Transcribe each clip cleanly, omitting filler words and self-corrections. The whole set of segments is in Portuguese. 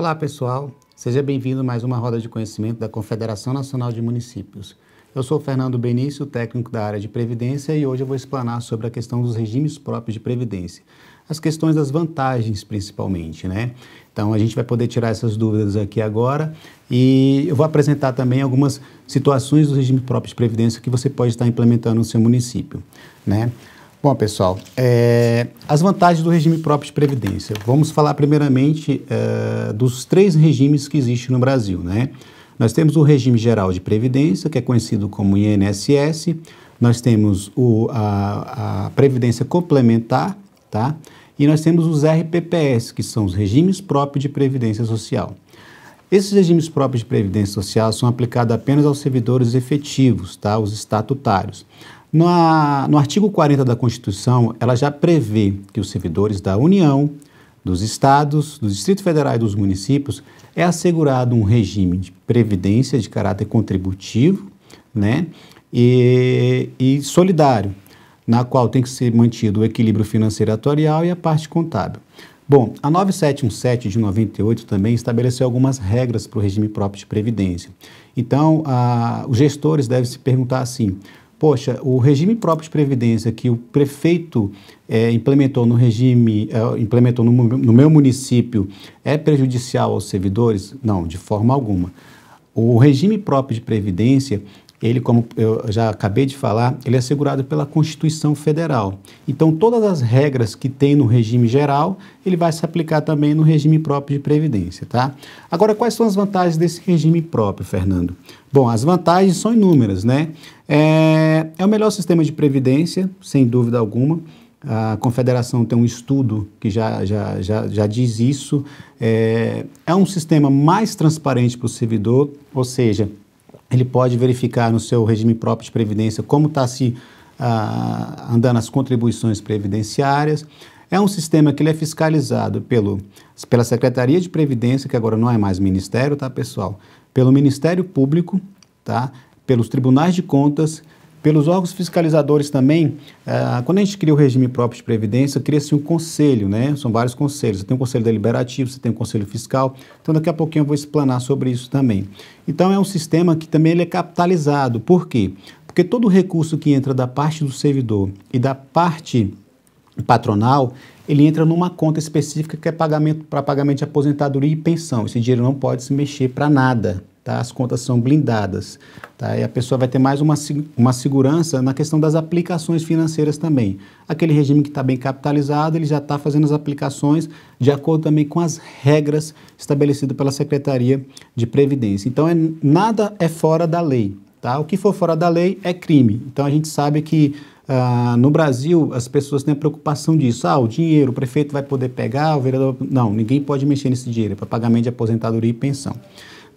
Olá pessoal, seja bem-vindo a mais uma roda de conhecimento da Confederação Nacional de Municípios. Eu sou Fernando Benício, técnico da área de Previdência, e hoje eu vou explanar sobre a questão dos regimes próprios de Previdência. As questões das vantagens, principalmente, né? Então, a gente vai poder tirar essas dúvidas aqui agora e eu vou apresentar também algumas situações do regime próprio de Previdência que você pode estar implementando no seu município, né? Bom, pessoal, as vantagens do regime próprio de Previdência. Vamos falar primeiramente dos três regimes que existem no Brasil, né? Nós temos o regime geral de Previdência, que é conhecido como INSS, nós temos a Previdência Complementar, tá? E nós temos os RPPS, que são os regimes próprios de Previdência Social. Esses regimes próprios de Previdência Social são aplicados apenas aos servidores efetivos, tá? Os estatutários. No artigo 40 da Constituição, ela já prevê que os servidores da União, dos estados, do Distrito Federal e dos municípios é assegurado um regime de previdência de caráter contributivo, né, e solidário, na qual tem que ser mantido o equilíbrio financeiro atuarial e a parte contábil. Bom, a 9717 de 98 também estabeleceu algumas regras para o regime próprio de previdência. Então, os gestores devem se perguntar assim: poxa, o regime próprio de previdência que o prefeito implementou no meu município é prejudicial aos servidores? Não, de forma alguma. O regime próprio de previdência, ele, como eu já acabei de falar, ele é assegurado pela Constituição Federal. Então, todas as regras que tem no regime geral, ele vai se aplicar também no regime próprio de previdência, tá? Agora, quais são as vantagens desse regime próprio, Fernando? Bom, as vantagens são inúmeras, né? É o melhor sistema de previdência, sem dúvida alguma. A Confederação tem um estudo que já diz isso. É um sistema mais transparente para o servidor, ou seja, ele pode verificar no seu regime próprio de previdência como está andando as contribuições previdenciárias. É um sistema que ele é fiscalizado pela Secretaria de Previdência, que agora não é mais ministério, tá, pessoal? Pelo Ministério Público, tá? Pelos tribunais de contas, pelos órgãos fiscalizadores também. Quando a gente cria o regime próprio de previdência, cria-se um conselho, né? São vários conselhos. Você tem um conselho deliberativo, você tem um conselho fiscal. Então, daqui a pouquinho eu vou explanar sobre isso também. Então, é um sistema que também ele é capitalizado. Por quê? Porque todo o recurso que entra da parte do servidor e da parte patronal, ele entra numa conta específica que é para pagamento de aposentadoria e pensão. Esse dinheiro não pode se mexer para nada. Tá? As contas são blindadas, tá? E a pessoa vai ter mais uma segurança na questão das aplicações financeiras também. Aquele regime que está bem capitalizado, ele já está fazendo as aplicações de acordo também com as regras estabelecidas pela Secretaria de Previdência. Então, nada é fora da lei, tá? O que for fora da lei é crime. Então, a gente sabe que no Brasil as pessoas têm a preocupação disso. O dinheiro, o prefeito vai poder pegar, o vereador... Não, ninguém pode mexer nesse dinheiro, é para pagamento de aposentadoria e pensão.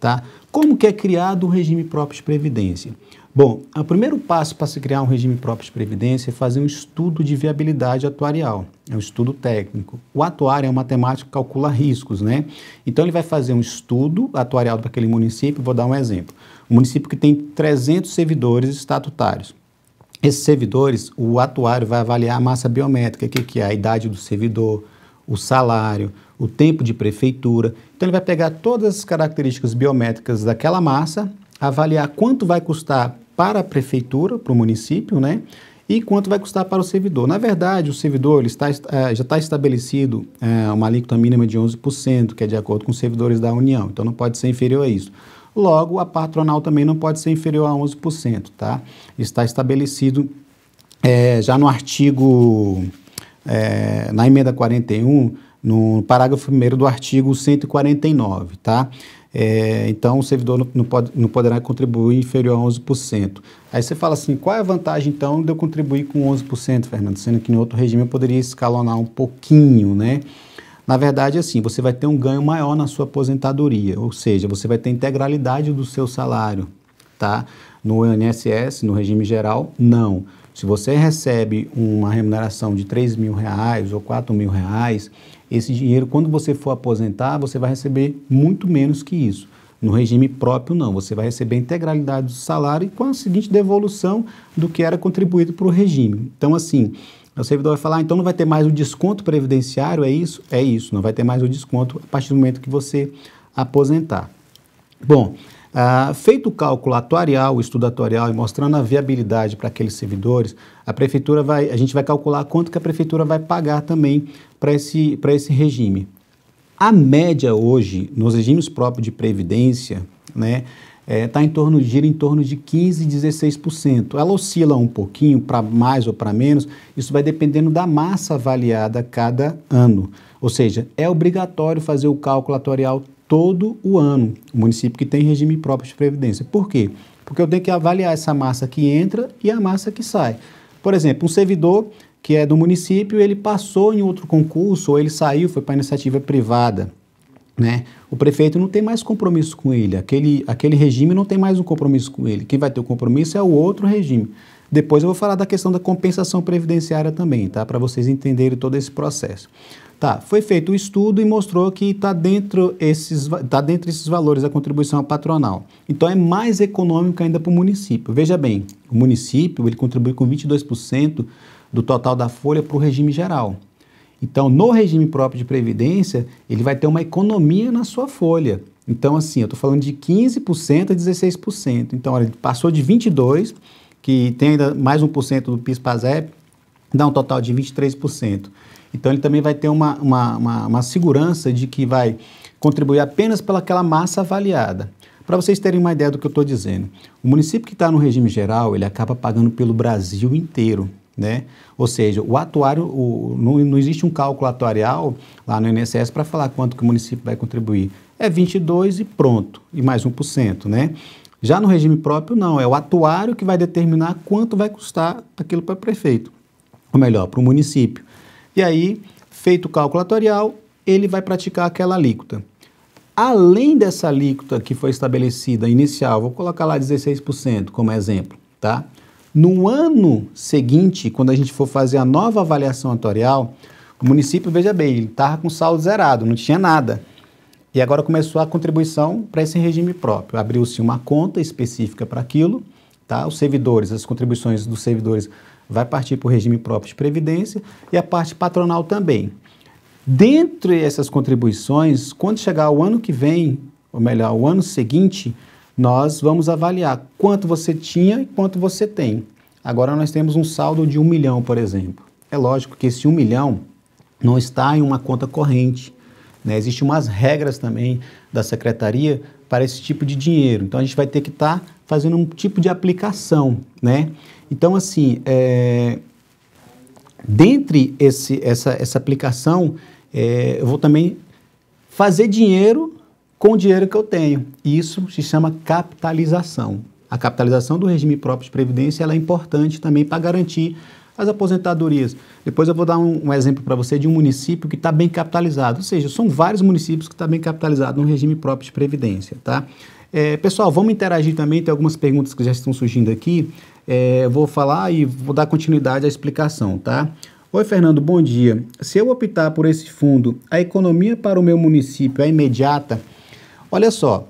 Tá? Como que é criado o regime próprio de previdência? Bom, o primeiro passo para se criar um regime próprio de previdência é fazer um estudo de viabilidade atuarial, é um estudo técnico. O atuário é um matemático que calcula riscos, né? Então ele vai fazer um estudo atuarial para aquele município. Vou dar um exemplo. Um município que tem 300 servidores estatutários. Esses servidores, o atuário vai avaliar a massa biométrica, que é a idade do servidor, o salário, o tempo de prefeitura. Então, ele vai pegar todas as características biométricas daquela massa, avaliar quanto vai custar para a prefeitura, para o município, né? E quanto vai custar para o servidor. Na verdade, o servidor ele já está estabelecido uma alíquota mínima de 11%, que é de acordo com os servidores da União. Então, não pode ser inferior a isso. Logo, a patronal também não pode ser inferior a 11%, tá? Está estabelecido já no artigo... na emenda 41, no parágrafo 1º do artigo 149, tá? Então, o servidor não poderá contribuir inferior a 11%. Aí você fala assim, qual é a vantagem, então, de eu contribuir com 11%, Fernando? Sendo que em outro regime eu poderia escalonar um pouquinho, né? Na verdade, assim, você vai ter um ganho maior na sua aposentadoria, ou seja, você vai ter integralidade do seu salário, tá? No INSS, no regime geral, não. Se você recebe uma remuneração de R$3.000 ou R$4.000, esse dinheiro, quando você for aposentar, você vai receber muito menos que isso. No regime próprio, não. Você vai receber a integralidade do salário e com a seguinte devolução do que era contribuído para o regime. Então, assim, o servidor vai falar, então não vai ter mais o desconto previdenciário, é isso? É isso, não vai ter mais o desconto a partir do momento que você aposentar. Bom, feito o cálculo atuarial, o estudo atuarial e mostrando a viabilidade para aqueles servidores, a gente vai calcular quanto que a prefeitura vai pagar também para esse regime. A média hoje, nos regimes próprios de previdência, né, gira em torno de 15%, 16%. Ela oscila um pouquinho para mais ou para menos, isso vai dependendo da massa avaliada a cada ano. Ou seja, é obrigatório fazer o cálculo atuarial todo o ano, o município que tem regime próprio de previdência. Por quê? Porque eu tenho que avaliar essa massa que entra e a massa que sai. Por exemplo, um servidor que é do município, ele passou em outro concurso, ou ele saiu, foi para a iniciativa privada, né? O prefeito não tem mais compromisso com ele, aquele regime não tem mais um compromisso com ele. Quem vai ter o compromisso é o outro regime. Depois eu vou falar da questão da compensação previdenciária também, tá? Para vocês entenderem todo esse processo. Tá, foi feito o estudo e mostrou que está dentro esses valores a contribuição patronal. Então é mais econômico ainda para o município. Veja bem, o município ele contribui com 22% do total da folha para o regime geral. Então, no regime próprio de previdência, ele vai ter uma economia na sua folha. Então, assim, eu estou falando de 15% a 16%. Então, olha, ele passou de 22%, que tem ainda mais 1% do PIS/PASEP, dá um total de 23%. Então, ele também vai ter uma segurança de que vai contribuir apenas pelaquela massa avaliada. Para vocês terem uma ideia do que eu estou dizendo, o município que está no regime geral, ele acaba pagando pelo Brasil inteiro, né? Ou seja, o atuário, não existe um cálculo atuarial lá no INSS para falar quanto que o município vai contribuir. É 22% e pronto, e mais 1%, né? Já no regime próprio, não, é o atuário que vai determinar quanto vai custar aquilo para o prefeito, ou melhor, para o município. E aí, feito o cálculo atuarial, ele vai praticar aquela alíquota. Além dessa alíquota que foi estabelecida inicial, vou colocar lá 16% como exemplo, tá? No ano seguinte, quando a gente for fazer a nova avaliação atuarial, o município, veja bem, ele estava com saldo zerado, não tinha nada. E agora começou a contribuição para esse regime próprio. Abriu-se uma conta específica para aquilo, tá? Os servidores, as contribuições dos servidores vai partir para o regime próprio de previdência e a parte patronal também. Dentre essas contribuições, quando chegar o ano que vem, ou melhor, o ano seguinte, nós vamos avaliar quanto você tinha e quanto você tem. Agora nós temos um saldo de 1 milhão, por exemplo. É lógico que esse 1 milhão não está em uma conta corrente, né? Existem umas regras também da secretaria para esse tipo de dinheiro. Então a gente vai ter que estar fazendo um tipo de aplicação, né? Então assim, dentre essa aplicação, eu vou também fazer dinheiro com o dinheiro que eu tenho. Isso se chama capitalização. A capitalização do regime próprio de previdência ela é importante também para garantir as aposentadorias. Depois eu vou dar um exemplo para você de um município que está bem capitalizado. Ou seja, são vários municípios que estão bem capitalizados no regime próprio de previdência, tá? Pessoal, vamos interagir também, tem algumas perguntas que já estão surgindo aqui. Eu vou falar e vou dar continuidade à explicação, tá? Oi, Fernando, bom dia. Se eu optar por esse fundo, a economia para o meu município é imediata? Olha só,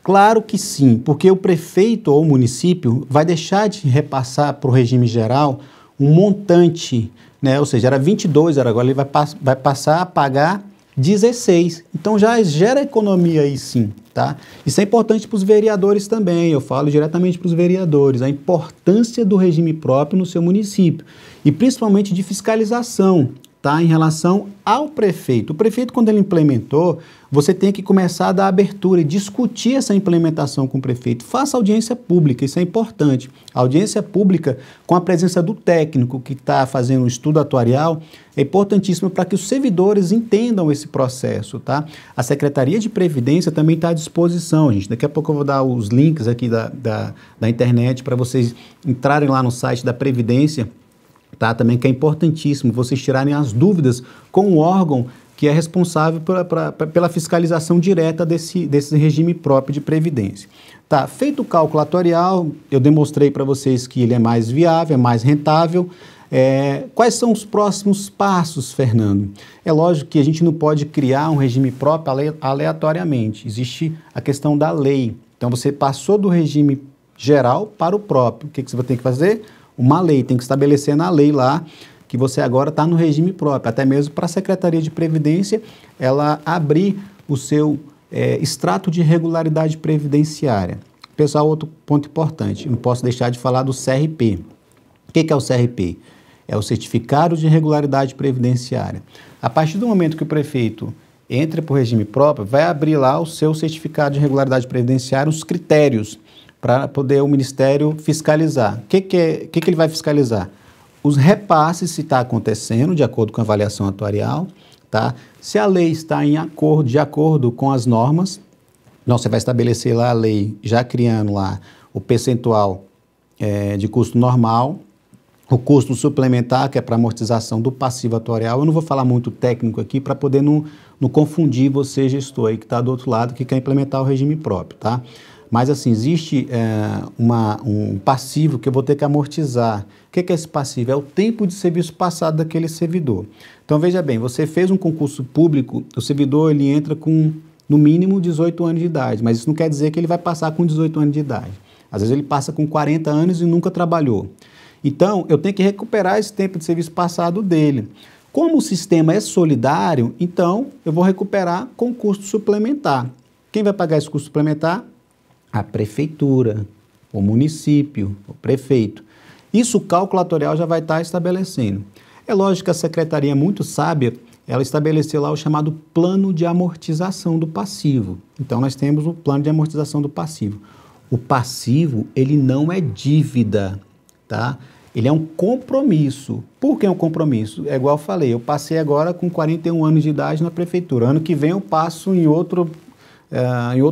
claro que sim, porque o prefeito ou o município vai deixar de repassar para o regime geral um montante, né? Ou seja, era 22, agora ele vai passar a pagar 16. Então já gera economia aí sim, tá? Isso é importante para os vereadores também, eu falo diretamente para os vereadores, a importância do regime próprio no seu município e principalmente de fiscalização, tá? Em relação ao prefeito. O prefeito, quando ele implementou, você tem que começar a dar abertura e discutir essa implementação com o prefeito. Faça audiência pública, isso é importante. A audiência pública, com a presença do técnico que está fazendo um estudo atuarial, é importantíssimo para que os servidores entendam esse processo, tá? A Secretaria de Previdência também está à disposição, gente. Daqui a pouco eu vou dar os links aqui da internet para vocês entrarem lá no site da Previdência, tá? Também que é importantíssimo vocês tirarem as dúvidas com o órgão que é responsável pela fiscalização direta desse regime próprio de previdência. Tá, feito o cálculo atuarial, eu demonstrei para vocês que ele é mais viável, é mais rentável. Quais são os próximos passos, Fernando? É lógico que a gente não pode criar um regime próprio aleatoriamente. Existe a questão da lei. Então, você passou do regime geral para o próprio. O que você vai ter que fazer? Uma lei, tem que estabelecer na lei lá que você agora está no regime próprio, até mesmo para a Secretaria de Previdência ela abrir o seu extrato de regularidade previdenciária. Pessoal, outro ponto importante, não posso deixar de falar do CRP. O que é o CRP? É o Certificado de Regularidade Previdenciária. A partir do momento que o prefeito entra para o regime próprio, vai abrir lá o seu Certificado de Regularidade Previdenciária, os critérios para poder o Ministério fiscalizar. O que ele vai fiscalizar? Os repasses, se está acontecendo, de acordo com a avaliação atuarial, tá? Se a lei está de acordo com as normas, então você vai estabelecer lá a lei, já criando lá o percentual de custo normal, o custo suplementar, que é para amortização do passivo atuarial. Eu não vou falar muito técnico aqui para poder não confundir você, gestor aí, que está do outro lado, que quer implementar o regime próprio, tá? Mas, assim, existe um passivo que eu vou ter que amortizar. O que é esse passivo? É o tempo de serviço passado daquele servidor. Então, veja bem, você fez um concurso público, o servidor ele entra com, no mínimo, 18 anos de idade, mas isso não quer dizer que ele vai passar com 18 anos de idade. Às vezes ele passa com 40 anos e nunca trabalhou. Então, eu tenho que recuperar esse tempo de serviço passado dele. Como o sistema é solidário, então eu vou recuperar com custo suplementar. Quem vai pagar esse custo suplementar? A prefeitura, o município, o prefeito. Isso o cálculo atuarial já vai estar estabelecendo. É lógico que a secretaria, muito sábia, ela estabeleceu lá o chamado plano de amortização do passivo. Então, nós temos o plano de amortização do passivo. O passivo, ele não é dívida, tá? Ele é um compromisso. Por que é um compromisso? É igual eu falei, eu passei agora com 41 anos de idade na prefeitura. Ano que vem eu passo em outro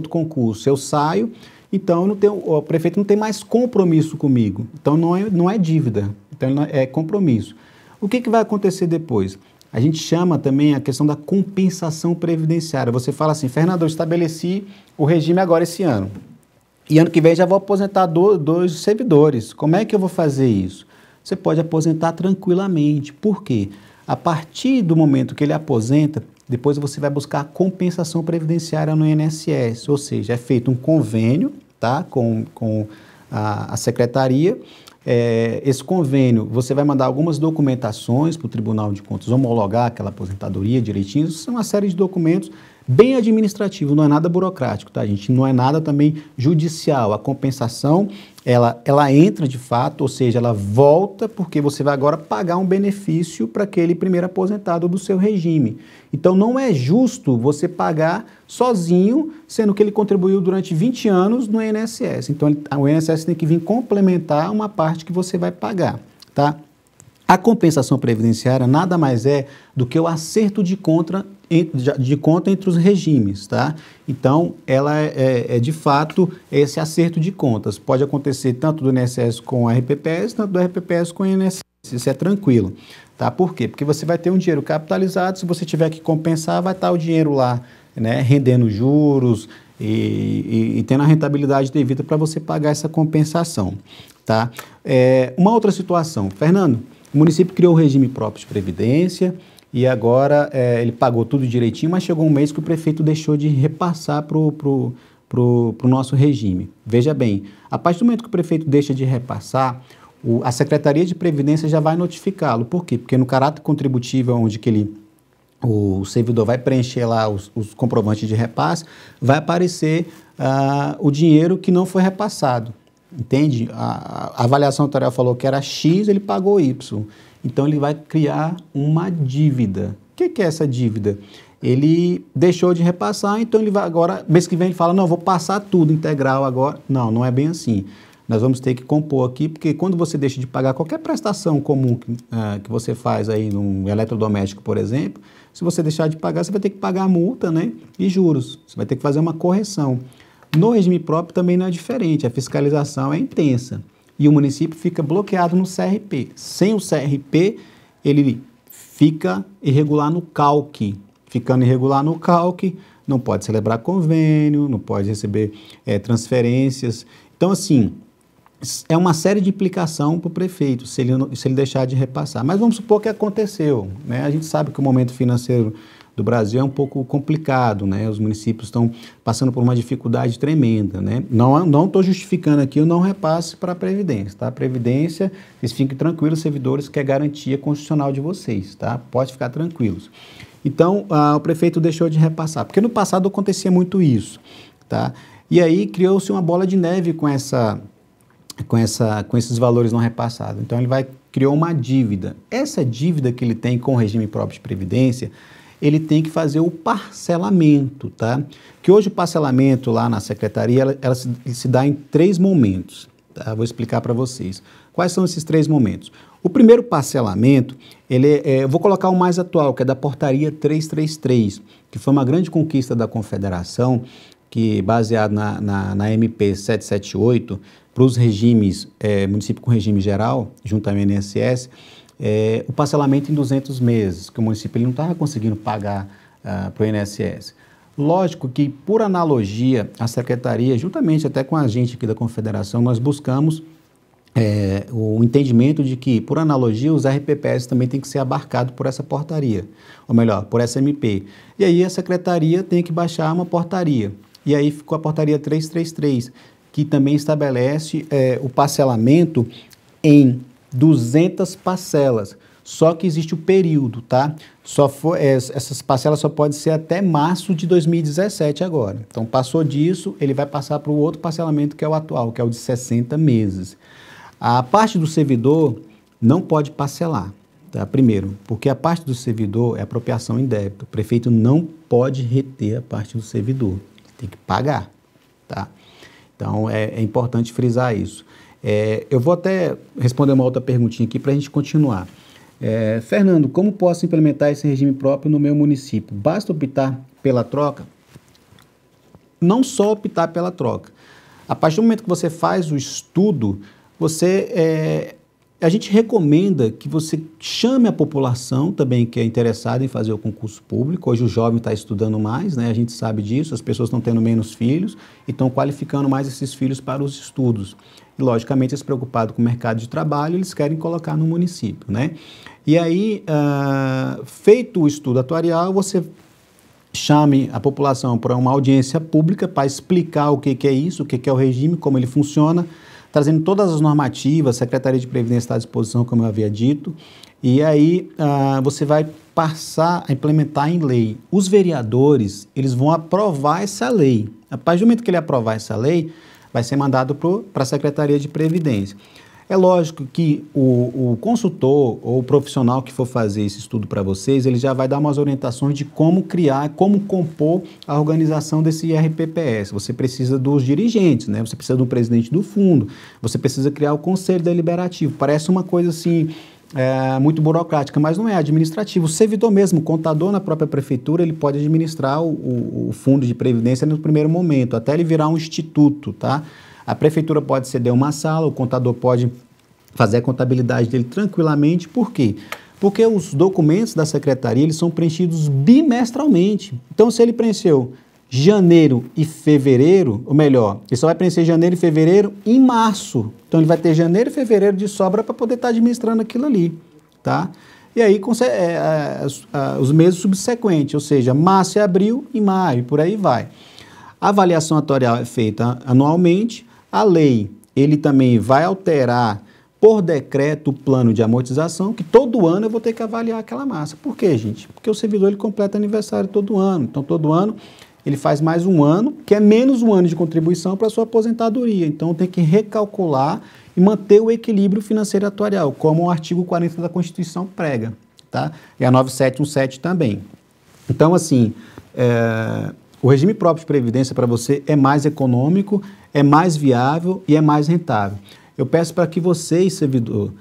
concurso. Eu saio, então o prefeito não tem mais compromisso comigo. Então não é dívida, então é compromisso. O que vai acontecer depois? A gente chama também a questão da compensação previdenciária. Você fala assim, Fernando, eu estabeleci o regime agora esse ano. E ano que vem já vou aposentar dois servidores. Como é que eu vou fazer isso? Você pode aposentar tranquilamente. Por quê? A partir do momento que ele aposenta, depois você vai buscar a compensação previdenciária no INSS. Ou seja, é feito um convênio, tá, com a secretaria. Esse convênio, você vai mandar algumas documentações para o Tribunal de Contas homologar aquela aposentadoria direitinho. Isso é uma série de documentos bem administrativo, não é nada burocrático, tá, gente? Não é nada também judicial. A compensação, ela entra de fato, ou seja, ela volta porque você vai agora pagar um benefício para aquele primeiro aposentado do seu regime. Então, não é justo você pagar sozinho, sendo que ele contribuiu durante 20 anos no INSS. Então, o INSS tem que vir complementar uma parte que você vai pagar, tá? A compensação previdenciária nada mais é do que o acerto de conta entre os regimes, tá? Então, ela é de fato esse acerto de contas. Pode acontecer tanto do INSS com o RPPS, tanto do RPPS com o INSS. Isso é tranquilo, tá? Por quê? Porque você vai ter um dinheiro capitalizado, se você tiver que compensar, vai estar o dinheiro lá, né, rendendo juros e tendo a rentabilidade devida para você pagar essa compensação, tá? Uma outra situação, Fernando, o município criou o regime próprio de previdência e agora ele pagou tudo direitinho, mas chegou um mês que o prefeito deixou de repassar para o nosso regime. Veja bem, a partir do momento que o prefeito deixa de repassar, a Secretaria de Previdência já vai notificá-lo. Por quê? Porque no caráter contributivo, onde o servidor vai preencher lá os comprovantes de repasse, vai aparecer o dinheiro que não foi repassado. Entende? A avaliação atuarial falou que era X, ele pagou Y. Então, ele vai criar uma dívida. O que é essa dívida? Ele deixou de repassar, então ele vai agora, mês que vem ele fala, não, vou passar tudo integral agora. Não, não é bem assim. Nós vamos ter que compor aqui, porque quando você deixa de pagar qualquer prestação comum que você faz aí num eletrodoméstico, por exemplo, se você deixar de pagar, você vai ter que pagar a multa, né, e juros. Você vai ter que fazer uma correção. No regime próprio também não é diferente, a fiscalização é intensa e o município fica bloqueado no CRP. Sem o CRP, ele fica irregular no CALC. Ficando irregular no CALC, não pode celebrar convênio, não pode receber transferências. Então, assim, é uma série de implicação para o prefeito se ele deixar de repassar. Mas vamos supor que aconteceu, né? A gente sabe que o momento financeiro do Brasil é um pouco complicado, né? Os municípios estão passando por uma dificuldade tremenda, né? Não estou justificando aqui o não repasse para a Previdência, tá? A Previdência, vocês fiquem tranquilos, servidores, que é garantia constitucional de vocês, tá? Pode ficar tranquilos. Então, o prefeito deixou de repassar, porque no passado acontecia muito isso, tá? E aí criou-se uma bola de neve com esses valores não repassados. Então, ele criou uma dívida. Essa dívida que ele tem com o regime próprio de previdência, ele tem que fazer o parcelamento, tá? Que hoje o parcelamento lá na secretaria, ela se dá em 3 momentos, tá? Vou explicar para vocês. Quais são esses 3 momentos? O primeiro parcelamento, eu vou colocar o mais atual, que é da Portaria 333, que foi uma grande conquista da Confederação, que baseado na MP 778, para os regimes, município com regime geral, junto ao INSS, o parcelamento em 200 meses, que o município ele não estava conseguindo pagar para o INSS. Lógico que, por analogia, a Secretaria, juntamente até com a gente aqui da Confederação, nós buscamos o entendimento de que, por analogia, os RPPS também tem que ser abarcado por essa portaria, ou melhor, por essa MP. E aí a Secretaria tem que baixar uma portaria. E aí ficou a Portaria 333, que também estabelece o parcelamento em 200 parcelas. Só que existe o período, tá? Essas parcelas só podem ser até março de 2017 agora. Então, passou disso, ele vai passar para o outro parcelamento que é o atual, que é o de 60 meses. A parte do servidor não pode parcelar, tá? Primeiro, porque a parte do servidor é apropriação em débito. O prefeito não pode reter a parte do servidor, tem que pagar, tá? Então, é importante frisar isso. Eu vou até responder uma outra perguntinha aqui para a gente continuar. Fernando, como posso implementar esse regime próprio no meu município? Basta optar pela troca? Não só optar pela troca. A partir do momento que você faz o estudo, a gente recomenda que você chame a população também que é interessada em fazer o concurso público. Hoje o jovem está estudando mais, né? A gente sabe disso, as pessoas estão tendo menos filhos e estão qualificando mais esses filhos para os estudos. E, logicamente, eles preocupados com o mercado de trabalho, eles querem colocar no município, né? E aí, feito o estudo atuarial, você chame a população para uma audiência pública para explicar o que é isso, o que é o regime, como ele funciona, trazendo todas as normativas, a Secretaria de Previdência está à disposição, como eu havia dito, e aí você vai passar a implementar em lei. Os vereadores, eles vão aprovar essa lei. A partir do momento que ele aprovar essa lei, vai ser mandado para a Secretaria de Previdência. É lógico que o consultor ou o profissional que for fazer esse estudo para vocês, ele já vai dar umas orientações de como criar, como compor a organização desse IRPPS. Você precisa dos dirigentes, né? Você precisa do presidente do fundo, você precisa criar o conselho deliberativo. Parece uma coisa assim, muito burocrática, mas não é administrativo. O servidor mesmo, o contador na própria prefeitura, ele pode administrar o fundo de previdência no primeiro momento, até ele virar um instituto, tá? A prefeitura pode ceder uma sala, o contador pode fazer a contabilidade dele tranquilamente. Por quê? Porque os documentos da secretaria, eles são preenchidos bimestralmente. Então, se ele preencheu janeiro e fevereiro, ou melhor, ele só vai preencher janeiro e fevereiro em março. Então, ele vai ter janeiro e fevereiro de sobra para poder estar administrando aquilo ali, tá? E aí, os meses subsequentes, ou seja, março e abril e maio, por aí vai. A avaliação atuarial é feita anualmente. A lei, ele também vai alterar por decreto o plano de amortização, que todo ano eu vou ter que avaliar aquela massa. Por quê, gente? Porque o servidor ele completa aniversário todo ano. Então, todo ano ele faz mais um ano, que é menos um ano de contribuição para a sua aposentadoria. Então, tem que recalcular e manter o equilíbrio financeiro atuarial, como o artigo 40 da Constituição prega, tá? E a 9717 também. Então, assim, o regime próprio de previdência para você é mais econômico, é mais viável e é mais rentável. Eu peço para que vocês, servidor,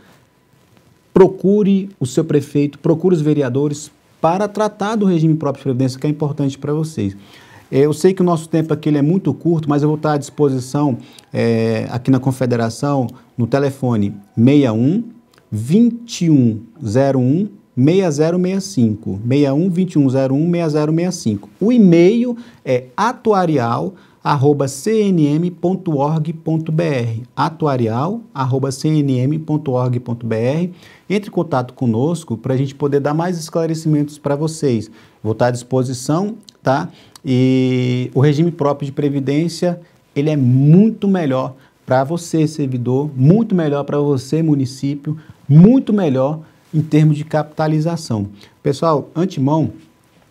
procure o seu prefeito, procure os vereadores para tratar do regime próprio de previdência, que é importante para vocês. Eu sei que o nosso tempo aqui ele é muito curto, mas eu vou estar à disposição aqui na Confederação, no telefone 61 2101 6065, 61 2101 6065. O e-mail é atuarial@cnm.org.br, atuarial@cnm.org.br. Entre em contato conosco para a gente poder dar mais esclarecimentos para vocês. Vou estar à disposição, tá? E o regime próprio de previdência, ele é muito melhor para você, servidor, muito melhor para você, município, muito melhor em termos de capitalização. Pessoal, antemão,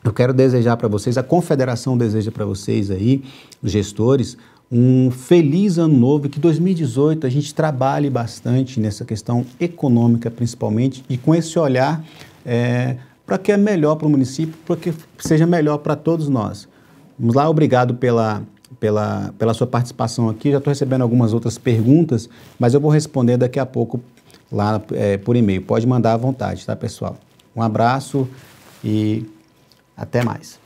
eu quero desejar para vocês, a Confederação deseja para vocês aí, os gestores, um feliz ano novo, que 2018 a gente trabalhe bastante nessa questão econômica principalmente e com esse olhar para que é melhor para o município, para que seja melhor para todos nós. Vamos lá, obrigado pela sua participação aqui, já estou recebendo algumas outras perguntas, mas eu vou responder daqui a pouco lá por e-mail. Pode mandar à vontade, tá, pessoal? Um abraço e até mais.